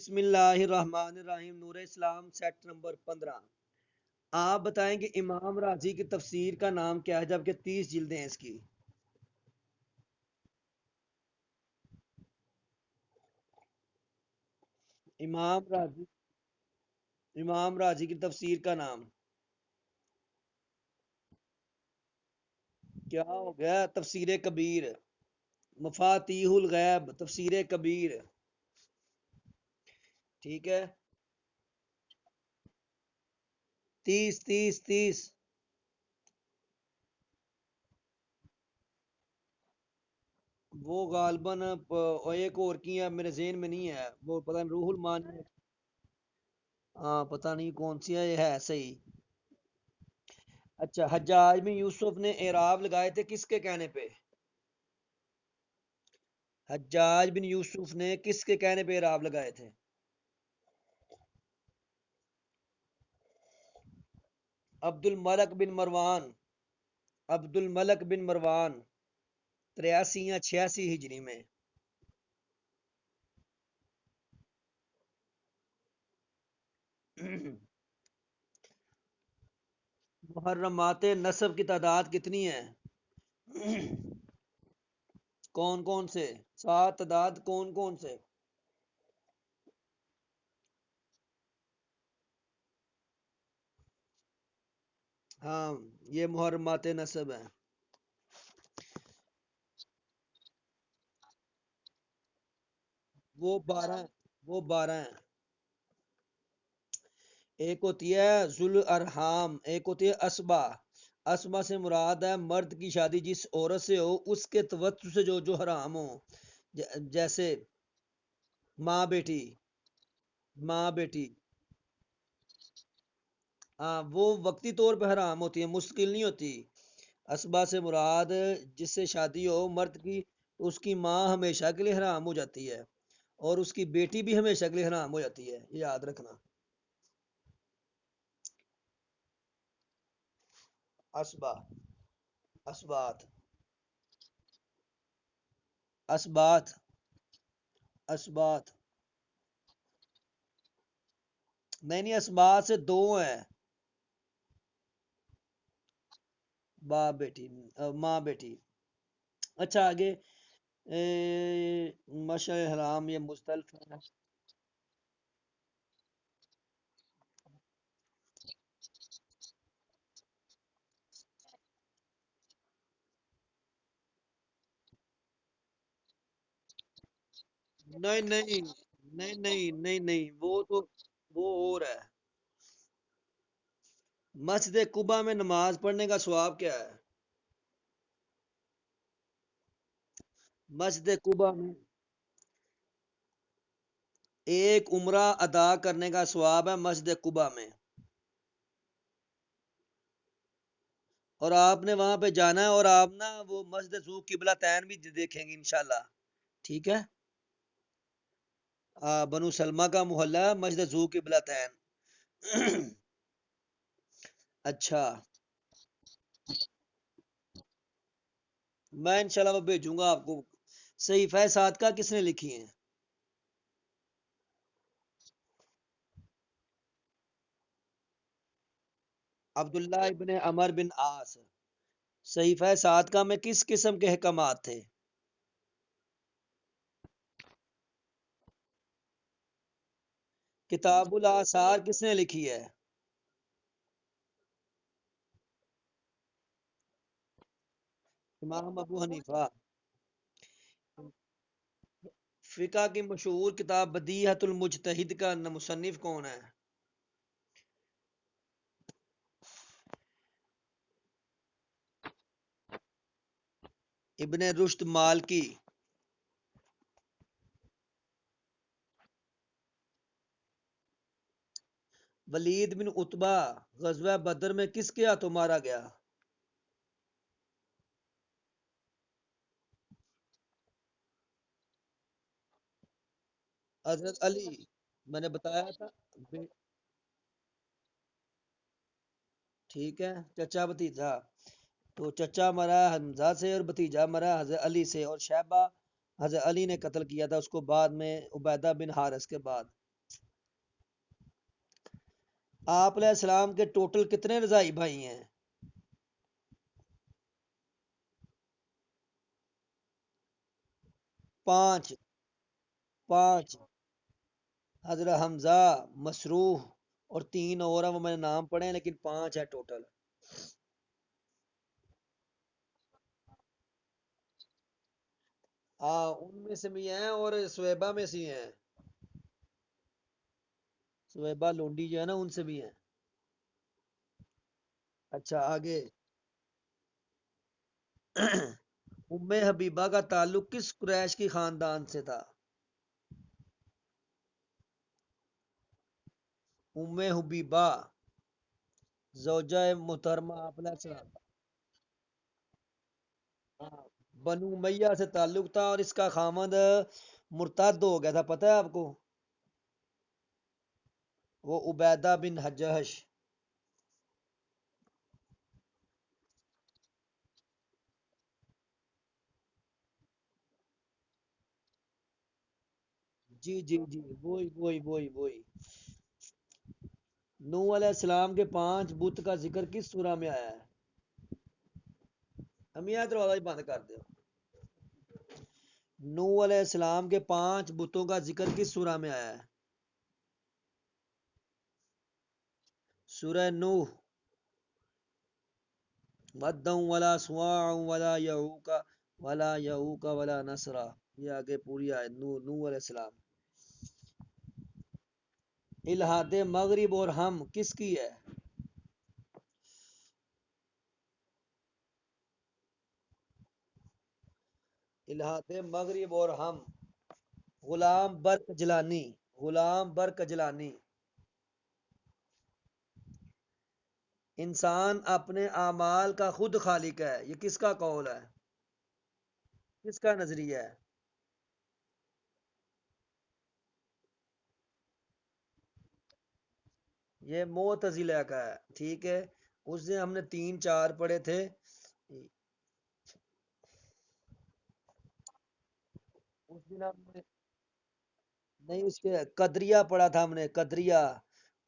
بسم اللہ الرحمن الرحیم، نور اسلام سیٹ نمبر 15۔ آپ بتائیں کہ امام راضی کی تفسیر کا نام کیا ہے جبکہ 30 جلدیں ہیں اس کی؟ امام راضی امام راضی کی تفسیر کا نام کیا ہو گیا؟ تفسیر کبیر، مفاتیح الغیب، تفسیر کبیر۔ ٹھیک ہے، 30 30 30۔ وہ غالباً ایک اور کی ہے، میرے ذہن میں نہیں ہے وہ، پتہ نہیں روح المانی۔ ہاں پتہ نہیں کون سی ہے، یہ ہے صحیح۔ اچھا، حجاج بن یوسف نے اعراب لگائے تھے کس کے کہنے پہ؟ حجاج بن یوسف نے کس کے کہنے پہ اعراب لگائے تھے؟ عبد الملک بن مروان، عبد الملک بن مروان، 83 یا 86 ہجری میں۔ محرمات نصب کی تعداد کتنی ہے؟ کون کون سے؟ 7 تعداد کون کون سے؟ ہاں، یہ محرمات نصب ہیں۔ وہ 12 ہیں، وہ 12 ہیں۔ ایک ہوتی ہے ذل ارحام، ایک ہوتی ہے اسبا۔ اسبا سے مراد ہے مرد کی شادی جس عورت سے ہو اس کے توجہ سے جو جو حرام ہو، جیسے ماں بیٹی، ماں بیٹی۔ ہاں وہ وقتی طور پہ حرام ہوتی ہے، مستقل نہیں ہوتی۔ اسبا سے مراد جس سے شادی ہو مرد کی، اس کی ماں ہمیشہ کے لیے حرام ہو جاتی ہے، اور اس کی بیٹی بھی ہمیشہ کے لیے حرام ہو جاتی ہے، یہ یاد رکھنا۔ اسبا، اسبات، اسبات، اسبات۔ نہیں نہیں، اسبات سے دو ہیں، باپ بیٹی، ماں بیٹی۔ اچھا آگے، مشاء حرام یہ مختلف ہے۔ نہیں نہیں نہیں نہیں نہیں نہیں، وہ تو وہ اور ہے۔ مسجد قباء میں نماز پڑھنے کا ثواب کیا ہے؟ مسجد قباء میں ایک عمرہ ادا کرنے کا ثواب ہے مسجد قباء میں، اور آپ نے وہاں پہ جانا ہے، اور آپ نا وہ مسجد ذو قبلہ تین بھی دیکھیں گے انشاءاللہ۔ ٹھیک ہے، بنو سلمہ کا محلہ ہے، مسجد ذو قبلہ تین۔ اچھا، میں انشاءاللہ وہ بھیجوں گا آپ کو۔ صحیفہ صادقہ کس نے لکھی ہیں؟ عبداللہ ابن عمر بن عاص۔ صحیفہ صادقہ میں کس قسم کے احکامات تھے؟ کتاب الآثار کس نے لکھی ہے؟ امام ابو حنیفہ۔ فقہ کی مشہور کتاب بدیہۃ المجتہد کا مصنف کون ہے؟ ابن رشد مالکی۔ ولید بن عتبہ غزوہ بدر میں کس کے ہاتھوں مارا گیا؟ حضرت علی، میں نے بتایا تھا۔ ٹھیک ہے، چچا بھتیجا، تو چچا مرا حمزہ سے اور بھتیجا مرا حضرت علی سے، اور شیبہ حضرت علی نے قتل کیا تھا اس کو بعد میں عبیدہ بن حارث کے بعد۔ آپ علیہ السلام کے ٹوٹل کتنے رضائی بھائی ہیں؟ 5، 5، حضرت حمزہ، مسروح اور 3 اور ہیں، وہ میں نے نام پڑھے ہیں لیکن 5 ہے ٹوٹل۔ ہاں ان میں سے بھی ہیں اور سویبا میں سے ہیں، سویبا لونڈی جو ہے نا ان سے بھی ہیں۔ اچھا آگے، ام حبیبہ کا تعلق کس قریش کی خاندان سے تھا؟ ام حبیبہ زوجہ محترمہ آپ علیہ السلام، ہاں، بنو امیہ سے تعلق تھا اور اس کا خامد مرتد ہو گیا تھا، پتہ ہے آپ کو؟ وہ عبیدہ بن حجہش۔ جی جی جی، وہی نوح علیہ السلام کے 5 بت کا ذکر کس سورہ میں آیا ہے؟ امیہ دروازہ ہی بند کر دو۔ نوح علیہ السلام کے 5 بتوں کا ذکر کس سورہ میں آیا ہے؟ سورہ نوح، ودًا ولا سواع ولا یعوق ولا یعوق ولا نصرا، یہ آگے پوری آیت نوح علیہ السلام۔ الہاد مغرب اور ہم کس کی ہے؟ الہاد مغرب اور ہم، غلام برق جلانی، غلام برق جلانی۔ انسان اپنے اعمال کا خود خالق ہے، یہ کس کا قول ہے؟ کس کا نظریہ ہے؟ یہ معتزلہ کا ہے، ٹھیک ہے۔ اس دن ہم نے 3 4 پڑھے تھے۔ اس دن ہم نے نہیں، اس کے قدریہ پڑھا تھا ہم نے، قدریہ۔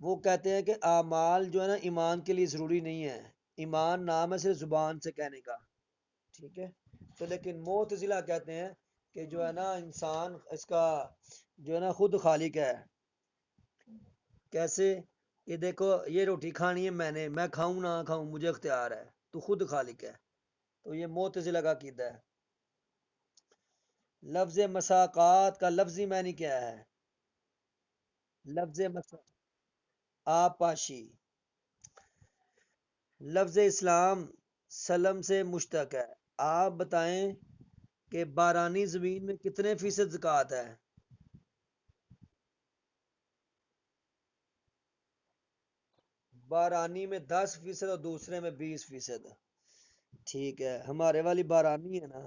وہ کہتے ہیں کہ اعمال جو ہے نا ایمان کے لیے ضروری نہیں ہے، ایمان نام ہے صرف زبان سے کہنے کا، ٹھیک ہے۔ تو لیکن معتزلہ کہتے ہیں کہ جو ہے نا انسان اس کا جو ہے نا خود خالق ہے۔ کیسے؟ یہ دیکھو، یہ روٹی کھانی ہے میں کھاؤں نہ کھاؤں مجھے اختیار ہے، تو خود خالق ہے۔ تو یہ معتزلہ کا عقیدہ ہے۔ لفظ مساقات کا لفظی معنی کیا ہے؟ لفظ آپاشی۔ لفظ اسلام سلم سے مشتق ہے، آپ بتائیں کہ بارانی زمین میں کتنے فیصد زکوٰۃ ہے؟ بارانی میں 10% اور دوسرے میں 20%۔ ٹھیک ہے، ہمارے والی بارانی ہے نا؟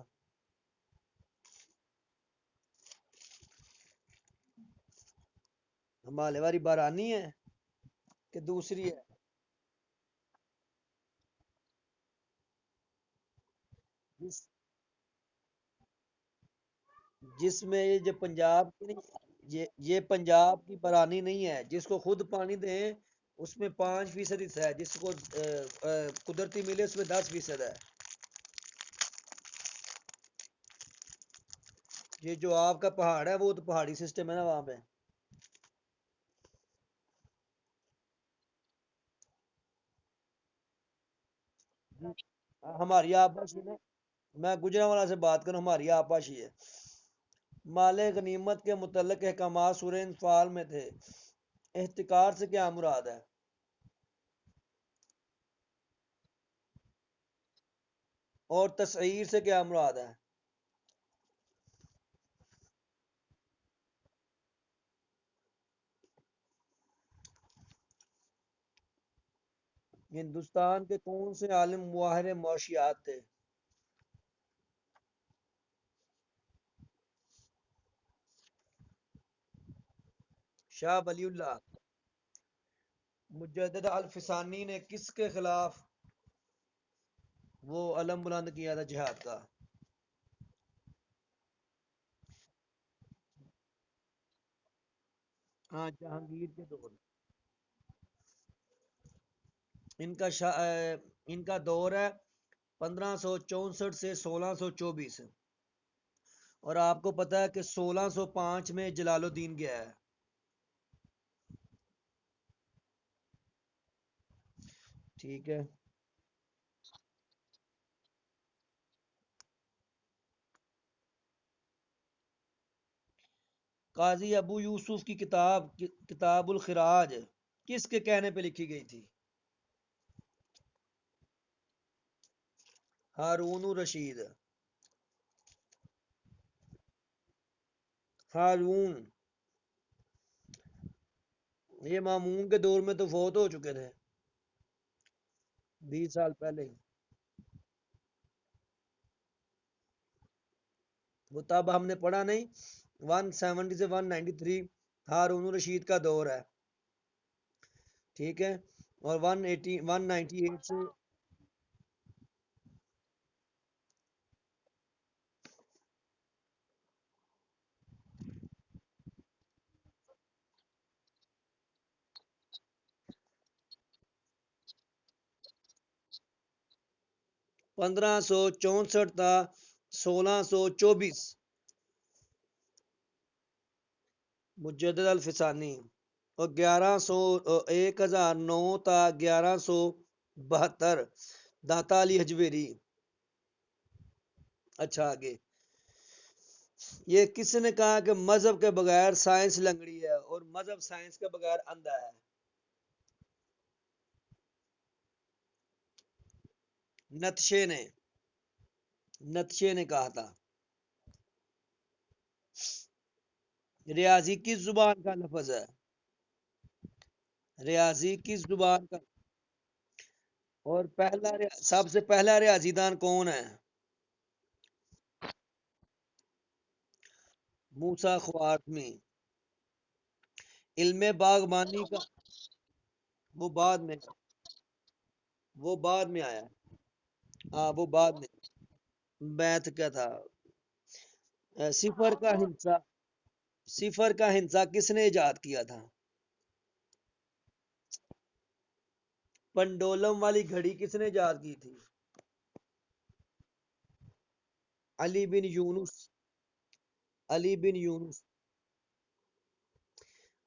ہمارے والی بارانی ہے کہ دوسری ہے؟ جس جس میں یہ جو پنجاب کی نہیں، یہ پنجاب کی بارانی نہیں ہے، جس کو خود پانی دیں اس میں 5% حصہ ہے، جس کو قدرتی ملے اس میں 10% ہے۔ یہ جو آپ کا پہاڑ ہے وہ تو پہاڑی سسٹم ہے نا وہاں پہ۔ ہماری آپاشی ہے، میں گجرانوالہ سے بات کروں، ہماری آپاشی ہے۔ مال غنیمت کے متعلق احکامات سورہ انفال میں تھے، احتکار سے کیا مراد ہے؟ اور تسعیر سے کیا مراد ہے؟ ہندوستان کے کون سے عالم ماہر معاشیات تھے؟ شاہ ولی اللہ۔ مجدد الفسانی نے کس کے خلاف وہ علم بلند کیا تھا جہاد کا؟ ہاں، جہانگیر کے دور۔ ان کا ان کا دور ہے 1564 سے 1624، اور آپ کو پتا ہے کہ 1605 میں جلال الدین گیا ہے۔ ٹھیک ہے۔ قاضی ابو یوسف کی کتاب الخراج کس کے کہنے پہ لکھی گئی تھی؟ ہارون الرشید۔ ہارون، یہ مامون کے دور میں تو فوت ہو چکے تھے 20 سال پہلے۔ وہ تب ہم نے پڑھا نہیں، 170 سے 193 ہارون الرشید کا دور ہے، ٹھیک ہے، اور 198 سے 1564 تا 1624 مجدد الفسانی، اور 1009 تا 1172 داتا علی حجویری۔ اچھا آگے، یہ کس نے کہا کہ مذہب کے بغیر سائنس لنگڑی ہے اور مذہب سائنس کے بغیر اندھا ہے؟ نتشے نے کہا تھا۔ ریاضی کس زبان کا لفظ ہے؟ ریاضی کس زبان کا؟ اور سب سے پہلا ریاضی دان کون ہے؟ موسیٰ خوارزمی۔ علم باغبانی کا، وہ بعد میں وہ بعد میں آیا ہے۔ ہاں وہ بعد میں، بیت کیا تھا؟ صفر کا ہندسہ، صفر کا ہندسہ کس نے ایجاد کیا تھا؟ پنڈولم والی گھڑی کس نے ایجاد کی تھی؟ علی بن یونس۔ علی بن یونس۔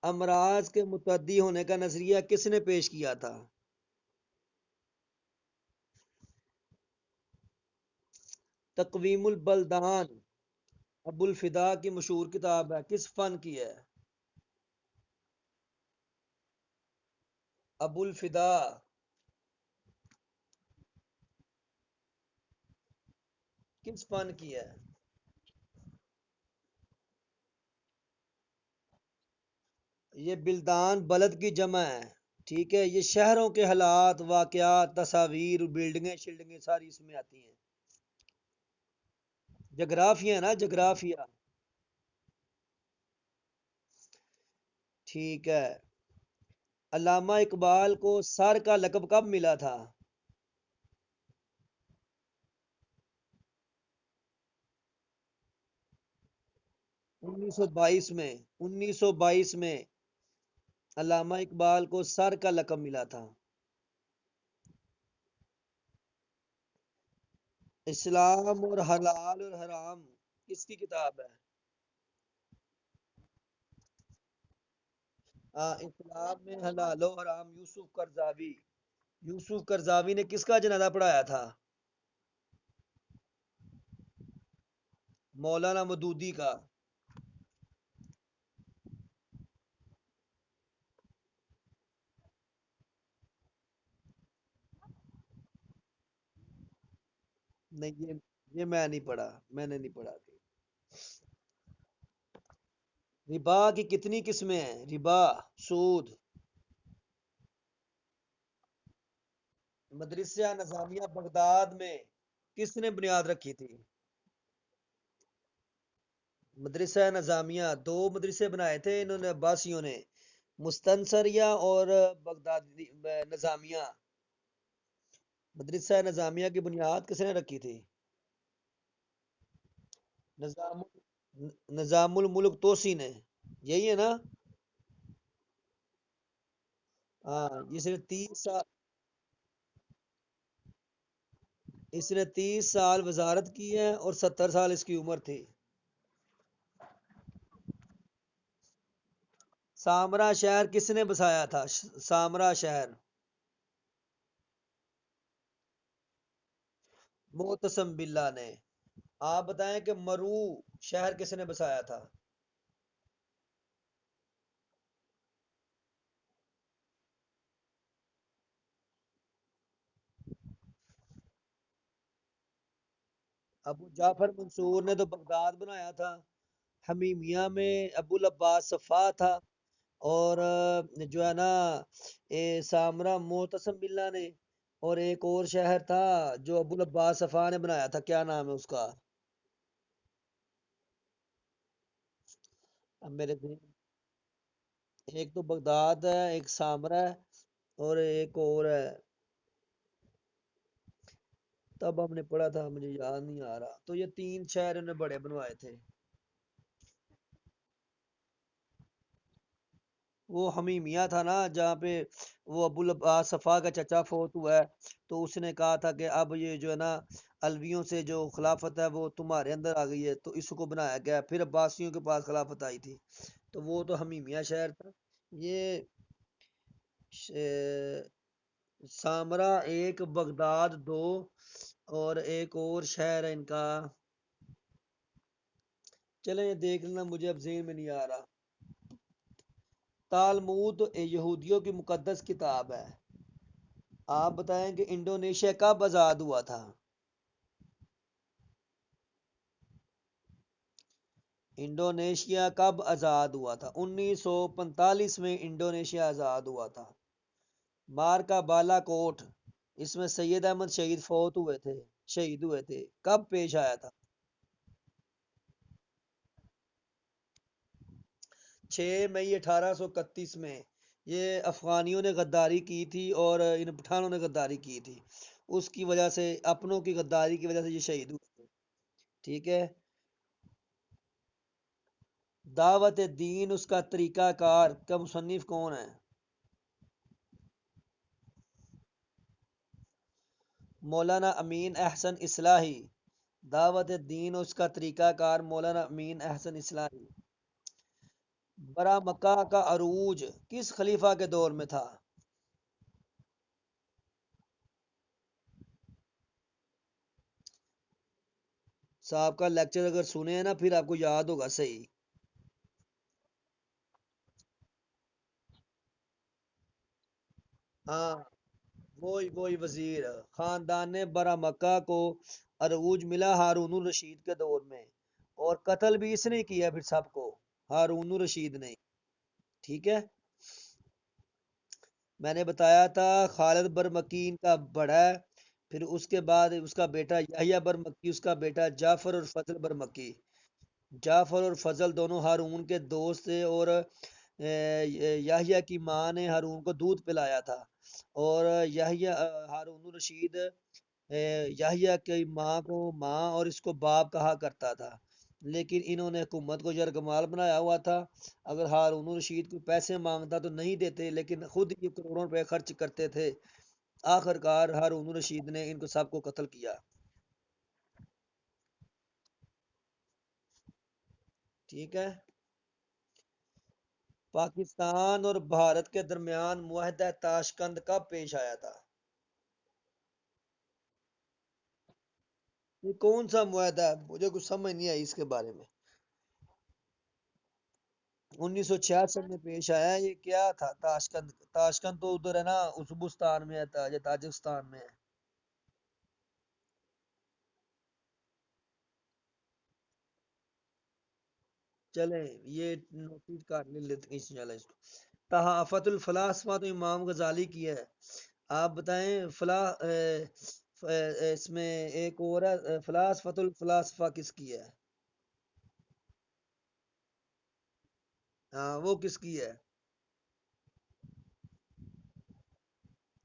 امراض کے متعدی ہونے کا نظریہ کس نے پیش کیا تھا؟ تقویم البلدان ابو الفدا کی مشہور کتاب ہے، کس فن کی ہے؟ ابو الفدا۔ کس فن کی ہے؟ یہ بلدان بلد کی جمع ہے، ٹھیک ہے، یہ شہروں کے حالات، واقعات، تصاویر، بلڈنگیں شلڈنگیں ساری اس میں آتی ہیں۔ جغرافیہ ہے نا، جغرافیہ۔ ٹھیک ہے۔ علامہ اقبال کو سر کا لقب کب ملا تھا؟ 1922 میں، 1922 میں علامہ اقبال کو سر کا لقب ملا تھا۔ اسلام اور حلال اور حرام کس کی کتاب ہے؟ ہاں، اسلام میں حلال و حرام یوسف قرضاوی۔ یوسف قرضاوی نے کس کا جنازہ پڑھایا تھا؟ مولانا مودودی کا۔ نہیں یہ میں نہیں پڑھا، میں نے نہیں پڑھا۔ ربا کی کتنی قسمیں ہیں؟ ربا، سود۔ مدرسہ نظامیہ بغداد میں کس نے بنیاد رکھی تھی؟ مدرسہ نظامیہ دو مدرسے بنائے تھے انہوں نے، عباسیوں نے، مستنصریہ اور بغدادی نظامیہ۔ مدرسہ نظامیہ کی بنیاد کس نے رکھی تھی؟ نظام نظام الملک توسی نے، یہی ہے نا؟ ہاں، یہ صرف 30 سال اس نے 30 سال وزارت کی ہے اور 70 سال اس کی عمر تھی۔ سامرا شہر کس نے بسایا تھا؟ سامرا شہر معتصم باللہ نے۔ آپ بتائیں کہ مرو شہر کس نے بسایا تھا؟ ابو جعفر منصور نے تو بغداد بنایا تھا۔ حمیمیہ میں ابو العباس صفا تھا، اور جو ہے نا سامرا معتصم باللہ نے، اور ایک اور شہر تھا جو ابو العباس صفا نے بنایا تھا، کیا نام ہے اس کا؟ اب میرے ذہن، ایک تو بغداد ہے، ایک سامرا ہے، اور ایک اور ہے، تب ہم نے پڑھا تھا، مجھے یاد نہیں آ رہا، تو یہ تین شہر انہوں نے بڑے بنوائے تھے۔ وہ حمیمیہ تھا نا جہاں پہ وہ ابو العباس صفا کا چچا فوت ہوا ہے، تو اس نے کہا تھا کہ اب یہ جو ہے نا الویوں سے جو خلافت ہے وہ تمہارے اندر آ گئی ہے، تو اس کو بنایا گیا، پھر عباسیوں کے پاس خلافت آئی تھی، تو وہ تو حمیمیہ شہر تھا۔ یہ ش- سامرا ایک، بغداد دو، اور ایک اور شہر ہے ان کا، چلیں یہ دیکھ لینا، مجھے اب ذہن میں نہیں آ رہا۔ تالمود یہودیوں کی مقدس کتاب ہے۔ آپ بتائیں کہ انڈونیشیا کب آزاد ہوا تھا؟ انڈونیشیا کب آزاد ہوا تھا؟ 1945 میں انڈونیشیا آزاد ہوا تھا۔ مار کا بالا کوٹ، اس میں سید احمد شہید فوت ہوئے تھے، شہید ہوئے تھے، کب پیش آیا تھا؟ 6 مئی 1831 میں۔ یہ افغانیوں نے غداری کی تھی اور ان پٹھانوں نے غداری کی تھی، اس کی وجہ سے، اپنوں کی غداری کی وجہ سے یہ شہید ہوئے تھے۔ ٹھیک ہے۔ دعوت دین اس کا طریقہ کار کا مصنف کون ہے؟ مولانا امین احسن اصلاحی۔ دعوت دین اس کا طریقہ کار مولانا امین احسن اصلاحی۔ برا مکہ کا عروج کس خلیفہ کے دور میں تھا؟ صاحب کا لیکچر اگر سنے ہیں نا پھر آپ کو یاد ہوگا صحیح۔ ہاں، وہی وزیر خاندان نے برا مکہ کو عروج ملا ہارون الرشید کے دور میں، اور قتل بھی اس نے کیا پھر سب کو، ہارون الرشید نے۔ ٹھیک ہے۔ میں نے بتایا تھا خالد برمکین کا بڑا ہے، پھر اس کے بعد اس کا بیٹا یحییٰ برمکی، اس کا بیٹا جعفر اور فضل برمکی۔ جعفر اور فضل دونوں ہارون کے دوست تھے، اور یحییٰ کی ماں نے ہارون کو دودھ پلایا تھا، اور یحییٰ ہارون الرشید یحییٰ کی ماں کو ماں اور اس کو باپ کہا کرتا تھا، لیکن انہوں نے حکومت کو یرغمال بنایا ہوا تھا، اگر ہارون الرشید کو پیسے مانگتا تو نہیں دیتے، لیکن خود یہ کروڑوں روپے خرچ کرتے تھے، آخر کار ہارون الرشید نے ان کو سب کو قتل کیا۔ ٹھیک ہے۔ پاکستان اور بھارت کے درمیان معاہدہ تاشقند کب پیش آیا تھا؟ یہ کون سا معاہدہ ہے؟ مجھے کچھ سمجھ نہیں آئی اس کے بارے میں۔ 1966 میں پیش آیا ہے۔ یہ کیا تھا تاشقند؟ تاشقند تو ادھر ہے نا، ازبکستان میں ہے، یہ تاجکستان میں ہے۔ چلیں یہ نوٹس کر لے لیتے ہیں انشاءاللہ اس کو۔ تحافت الفلاسفہ تو امام غزالی کی ہے۔ آپ بتائیں اس میں ایک اور ہے، فلاسفۃ الفلاسفہ کس کی ہے؟ ہاں وہ کس کی ہے؟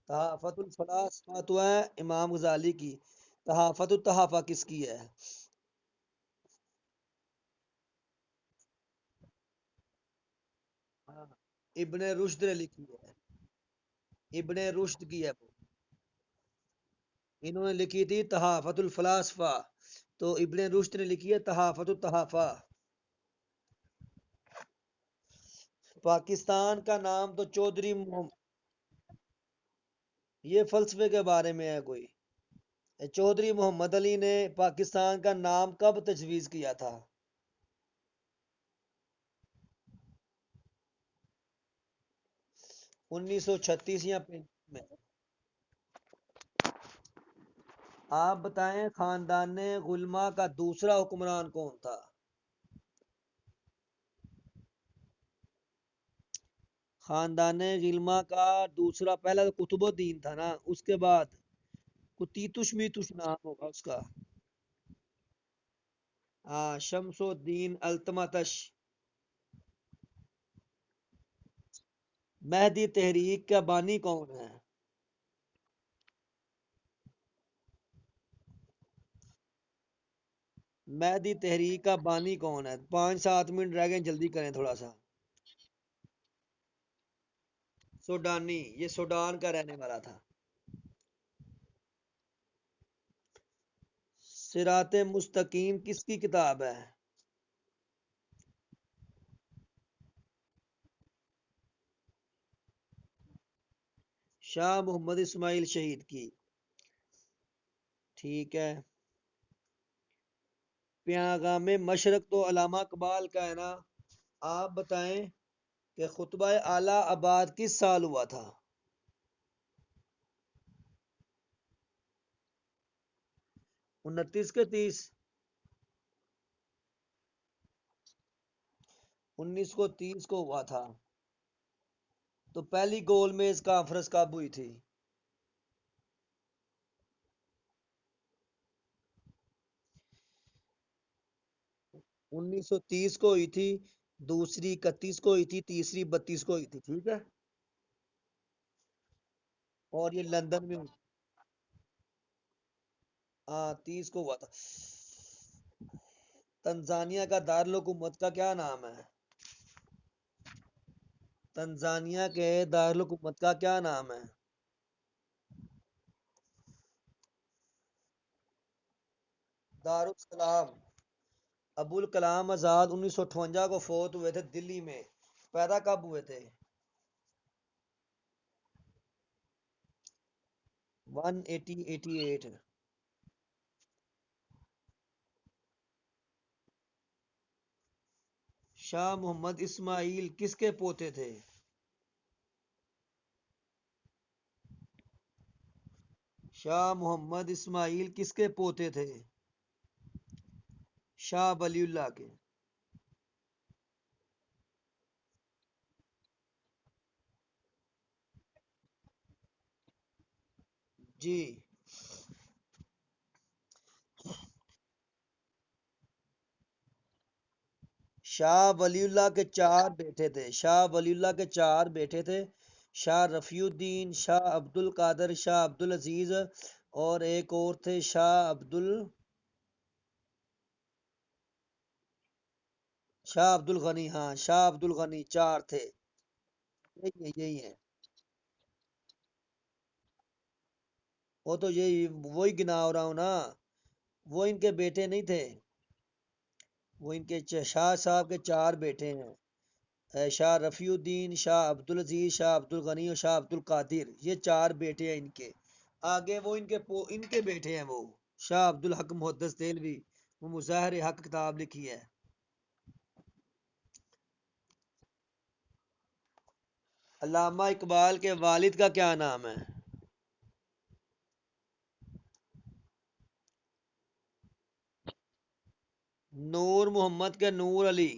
تحافت الفلاسفہ تو ہے امام غزالی کی، تحافت التحافہ کس کی ہے؟ ہاں، ابن رشد نے لکھی ہے، ابن رشد کی ہے وہ۔ انہوں نے لکھی تھی تحافت الفلاسفہ، تو ابن رشد نے لکھی ہے تحافت التحافہ۔ پاکستان کا نام تو چودھری یہ فلسفے کے بارے میں ہے کوئی۔ چودھری محمد علی نے پاکستان کا نام کب تجویز کیا تھا؟ 1936 یا 35 میں۔ آپ بتائیں خاندان غلما کا دوسرا حکمران کون تھا؟ خاندان غلما کا دوسرا، پہلا تو قطب الدین تھا نا، اس کے بعد تیتوش میتوش نام ہوگا اس کا۔ ہاں، شمس الدین التمتش۔ مہدی تحریک کا بانی کون ہے؟ مہدی تحریک کا بانی کون ہے؟ 5-7 منٹ رہ گئے، جلدی کریں تھوڑا سا۔ سوڈانی، یہ سوڈان کا رہنے والا تھا۔ صراط مستقیم کس کی کتاب ہے؟ شاہ محمد اسماعیل شہید کی۔ ٹھیک ہے۔ پیغام مشرق تو علامہ اقبال کا ہے نا؟ آپ بتائیں کہ خطبہ اعلی آباد کس سال ہوا تھا؟ 29 کے 30؟ 1930 کو ہوا تھا۔ تو پہلی گول میز کانفرنس کب ہوئی تھی؟ 1930 کو ہوئی تھی، دوسری 31 کو ہوئی تھی، تیسری 32 کو ہوئی تھی، ٹھیک ہے؟ اور یہ لندن میں ہوئی۔ ہاں، 30 کو ہوا تھا۔ تنزانیہ کا دارالحکومت کا کیا نام ہے؟ تنزانیہ کے دارالحکومت کا کیا نام ہے؟ دارالسلام۔ ابوالکلام آزاد 1958 کو فوت ہوئے تھے دلی میں، پیدا کب ہوئے تھے؟ 1888۔ شاہ محمد اسماعیل کس کے پوتے تھے؟ شاہ محمد اسماعیل کس کے پوتے تھے؟ شاہ ولی اللہ کے۔ جی۔ شاہ ولی اللہ کے چار بیٹے تھے، شاہ ولی اللہ کے چار بیٹے تھے: شاہ رفیع الدین، شاہ عبد القادر، شاہ عبد العزیز، اور ایک اور تھے شاہ عبد الغنی۔ ہاں، شاہ عبد الغنی، چار تھے۔ یہی ہے۔ وہ تو یہی وہی گنا ہو رہا ہوں نا، وہ ان کے بیٹے نہیں تھے، وہ ان کے شاہ صاحب کے چار بیٹے ہیں: شاہ رفیع الدین، شاہ عبد العزیز، شاہ عبد الغنی اور شاہ عبد القادر، یہ چار بیٹے ہیں ان کے۔ آگے وہ ان کے بیٹے ہیں، وہ شاہ عبد الحق محدث دہلوی، وہ مظاہر حق کتاب لکھی ہے۔ علامہ اقبال کے والد کا کیا نام ہے؟ نور محمد کے نور علی؟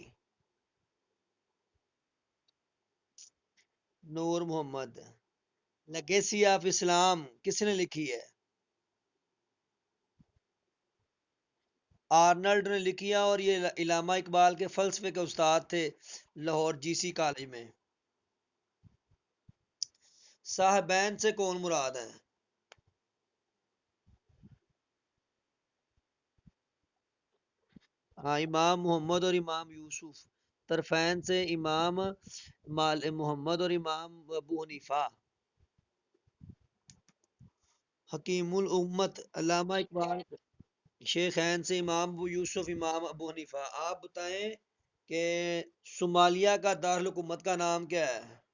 نور محمد۔ لیگیسی آف اسلام کس نے لکھی ہے؟ آرنلڈ نے لکھی ہے، اور یہ علامہ اقبال کے فلسفے کے استاد تھے لاہور جی سی کالج میں۔ صاحبین سے کون مراد ہے؟ ہاں، امام محمد اور امام یوسف۔ طرفین سے امام محمد اور امام ابو حنیفہ۔ حکیم الامت علامہ اقبال شیخین سے امام ابو یوسف امام ابو حنیفہ، آپ بتائیں کہ صومالیہ کا دارالحکومت کا نام کیا ہے؟